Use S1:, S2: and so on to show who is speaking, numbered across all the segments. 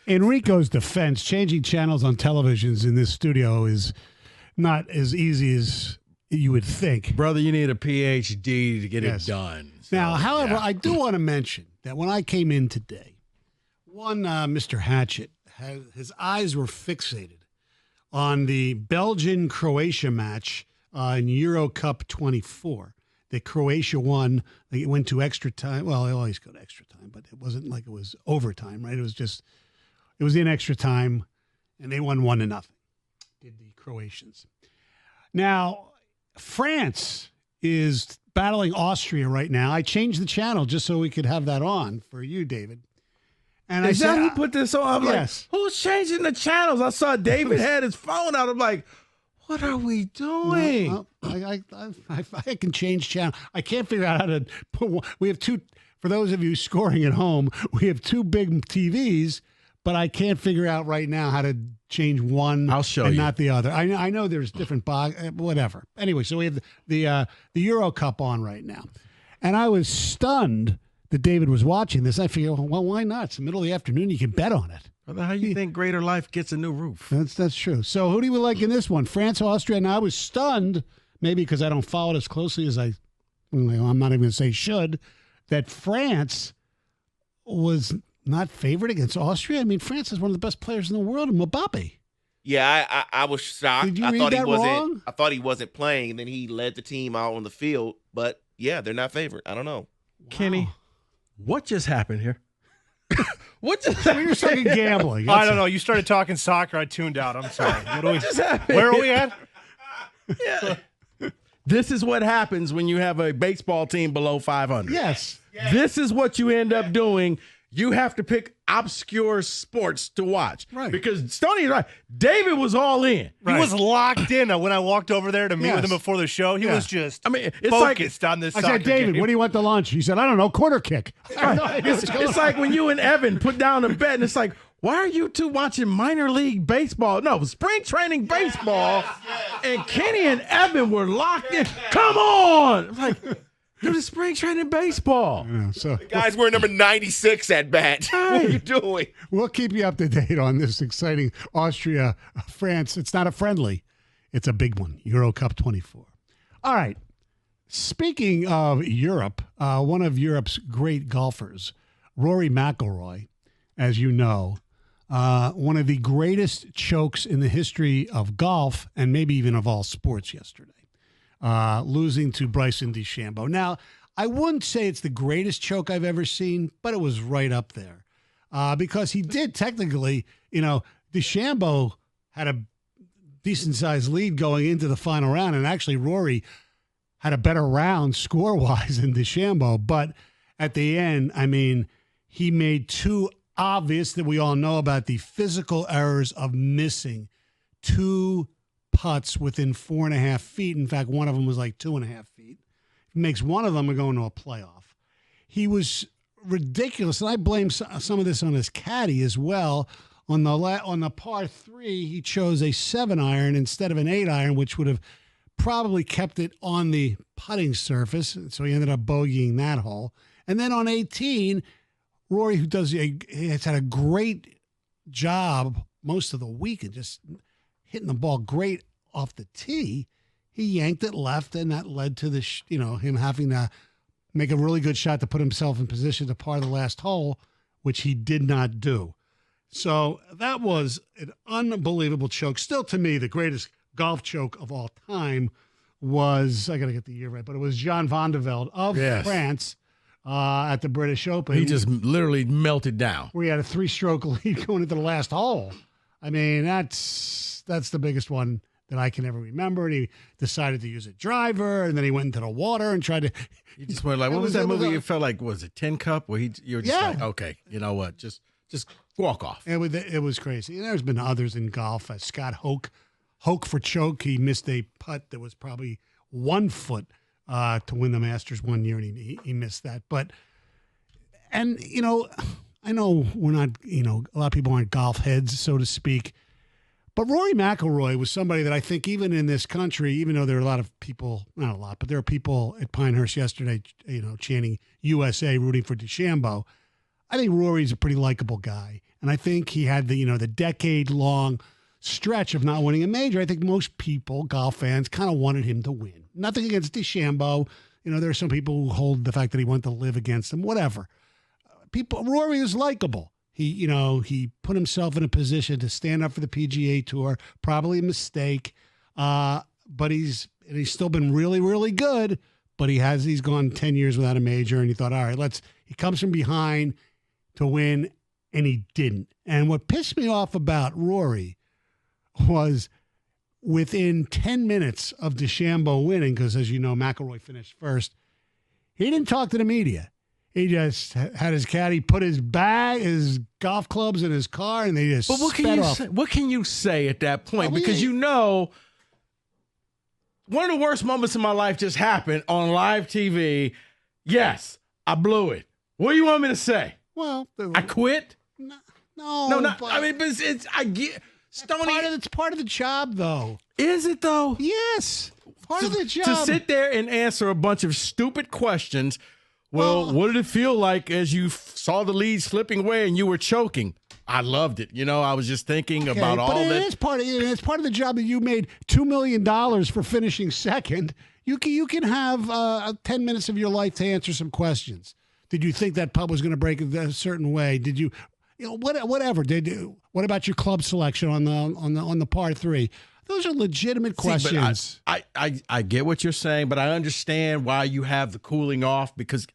S1: In Rico's defense, changing channels on televisions in this studio is not as easy as you would think.
S2: Brother, you need a PhD to get it done. So,
S1: now, however, I do want to mention that when I came in today, Mr. Hatchett, his eyes were fixated on the Belgian-Croatia match in Euro Cup 24. That Croatia won. It went to extra time. Well, they always go to extra time, but it wasn't like it was overtime, right? It was in extra time, and they won 1-0. Did the Croatians. Now, France is battling Austria right now. I changed the channel just so we could have that on for you, David. And
S2: Is that who put this on? I'm
S1: yes.
S2: like, who's changing the channels? I saw David had his phone out. I'm like, what are we doing?
S1: No, I can change channel. I can't figure out how to put. We have two. For those of you scoring at home, we have two big TVs, but I can't figure out right now how to change one.
S2: I'll show
S1: and
S2: you.
S1: Not the other. I know there's different whatever. Anyway, so we have the Euro Cup on right now, and I was stunned that David was watching this. I figured, well, why not? It's the middle of the afternoon. You can bet on it.
S2: Brother, how you think Greater Life gets a new roof?
S1: That's true. So who do you like in this one? France, Austria. And I was stunned, maybe because I don't follow it as closely as I'm not even going to say should, that France was not favored against Austria. I mean, France is one of the best players in the world, Mbappe.
S3: Yeah, I was shocked.
S1: Did you
S3: I
S1: read
S3: thought
S1: that
S3: he wasn't.
S1: wrong?
S3: I thought he wasn't playing, and then he led the team out on the field. But yeah, they're not favored. I don't know.
S2: Kenny, what just happened here? What just happened?
S1: You're talking gambling.
S4: I don't know. You started talking soccer. I tuned out. I'm sorry.
S2: What just happened?
S4: Where are we at?
S2: Yeah. This is what happens when you have a baseball team below 500.
S1: Yes.
S2: This is what you end up doing. You have to pick obscure sports to watch.
S1: Right.
S2: Because Stoney's right. David was all in.
S4: He was locked in when I walked over there to meet with him before the show. He was just focused on this
S1: I
S4: soccer
S1: said, David,
S4: game.
S1: what do you want to lunch? He said, I don't know, quarter kick.
S2: It's like when you and Evan put down a bet, and it's like, why are you two watching minor league baseball? No, spring training baseball. And Kenny and Evan were locked in. Come on. I'm like, dude, it's spring training baseball.
S1: So
S3: Guys, we're number 96 at bat. What are you doing?
S1: we'll keep you up to date on this exciting Austria-France. It's not a friendly. It's a big one, Euro Cup 24. All right. Speaking of Europe, one of Europe's great golfers, Rory McIlroy, as you know, one of the greatest chokes in the history of golf and maybe even of all sports yesterday, losing to Bryson DeChambeau. Now, I wouldn't say it's the greatest choke I've ever seen, but it was right up there because he did technically, DeChambeau had a decent-sized lead going into the final round, and actually Rory had a better round score-wise than DeChambeau, but at the end, I mean, he made two obvious that we all know about the physical errors of missing two putts within 4.5 feet. In fact, one of them was like 2.5 feet. He makes one of them go into a playoff. He was ridiculous, and I blame some of this on his caddy as well. On the par 3, he chose a 7-iron instead of an 8-iron, which would have probably kept it on the putting surface. So he ended up bogeying that hole. And then on 18, Rory, who has had a great job most of the week and just hitting the ball great off the tee, he yanked it left, and that led to him having to make a really good shot to put himself in position to par the last hole, which he did not do. So that was an unbelievable choke. Still, to me, the greatest golf choke of all time was, I got to get the year right, but it was Jan van der Velde of France at the British Open.
S2: He just literally melted down.
S1: Where he had a 3-stroke lead going into the last hole. I mean, that's the biggest one that I can ever remember. And he decided to use a driver, and then he went into the water and tried to.
S2: He just went like, what was that movie? It felt like, was it Tin Cup? Where you were just like, okay, you know what? Just walk off.
S1: It was crazy. And there's been others in golf. Scott Hoke for choke. He missed a putt that was probably 1 foot to win the Masters one year, and he missed that. I know we're not, a lot of people aren't golf heads, so to speak. But Rory McIlroy was somebody that I think even in this country, even though there are a lot of people, not a lot, but there are people at Pinehurst yesterday, chanting USA, rooting for DeChambeau. I think Rory's a pretty likable guy. And I think he had the decade-long stretch of not winning a major. I think most people, golf fans, kind of wanted him to win. Nothing against DeChambeau. There are some people who hold the fact that he went to live against him, whatever. Rory is likable. He put himself in a position to stand up for the PGA Tour, probably a mistake. But he's still been really, really good. But he's gone 10 years without a major, and he thought, all right, he comes from behind to win, and he didn't. And what pissed me off about Rory was within 10 minutes of DeChambeau winning, because as you know, McIlroy finished first, he didn't talk to the media. He just had his caddy put his golf clubs in his car, and they just sped off.
S2: What can you say at that point? Because one of the worst moments in my life just happened on live TV. Yes, I blew it. What do you want me to say?
S1: Well,
S2: I quit?
S1: No.
S2: But I get Stoney.
S1: It's part of the job, though.
S2: Is it though?
S1: Yes, part of the job.
S2: To sit there and answer a bunch of stupid questions. Well, what did it feel like as you saw the lead slipping away and you were choking? I loved it. I was just thinking about all that.
S1: It's part of the job that you made $2 million for finishing second. You can have 10 minutes of your life to answer some questions. Did you think that putt was going to break a certain way? Did you, whatever? What about your club selection on the par 3? Those are legitimate questions.
S2: I get what you're saying, but I understand why you have the cooling off because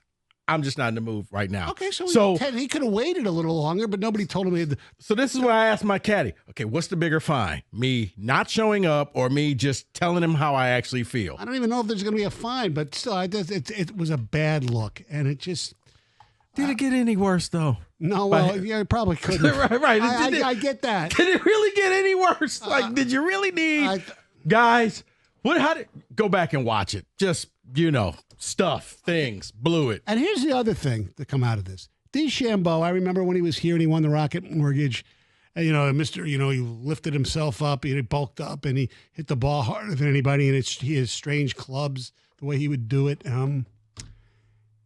S2: I'm just not in the mood right now.
S1: Okay, so he could have waited a little longer, but nobody told him.
S2: So this is what I asked my caddy. Okay, what's the bigger fine? Me not showing up or me just telling him how I actually feel?
S1: I don't even know if there's going to be a fine, but still, it was a bad look, and it just...
S2: Did it get any worse, thoe?
S1: No, well, yeah, it probably couldn't.
S2: right.
S1: I get that.
S2: Did it really get any worse? Did you really need... Guys, go back and watch it. Just, things, blew it.
S1: And here's the other thing that come out of this. DeChambeau, I remember when he was here and he won the Rocket Mortgage, he lifted himself up, he bulked up, and he hit the ball harder than anybody, and he has strange clubs, the way he would do it.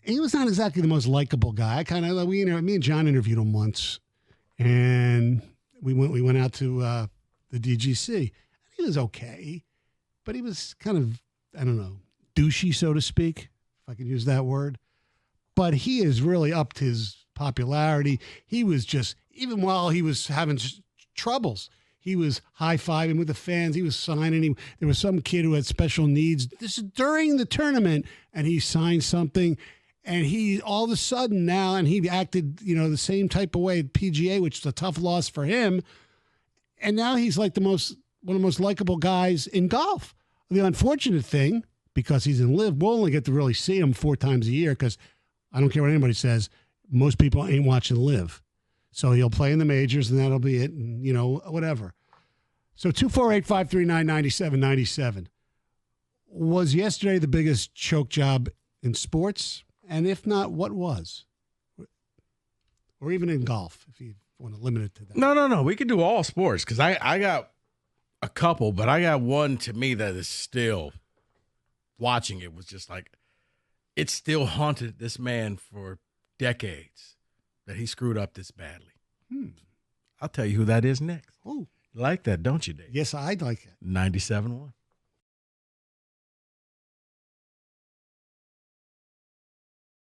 S1: He was not exactly the most likable guy. Me and John interviewed him once, and we went out to the DGC. He was okay, but he was kind of, I don't know, douchey, so to speak, if I could use that word. But he has really upped his popularity. He was just, even while he was having troubles, he was high-fiving with the fans. He was signing. There was some kid who had special needs. This is during the tournament, and he signed something. And he all of a sudden now, and he acted, the same type of way at PGA, which is a tough loss for him. And now he's like one of the most likable guys in golf. The unfortunate thing, because he's in LIV, we'll only get to really see him 4 times a year because I don't care what anybody says, most people ain't watching LIV. So he'll play in the majors, and that'll be it, and, whatever. So 248-539-9797. Was yesterday the biggest choke job in sports? And if not, what was? Or even in golf, if you want to limit it to that.
S2: No. We could do all sports because I got a couple, but I got one to me that is still watching it was just like, it still haunted this man for decades that he screwed up this badly. I'll tell you who that is next.
S1: Oh,
S2: you like that, don't you, Dave?
S1: Yes, I'd like it.
S2: 97-1.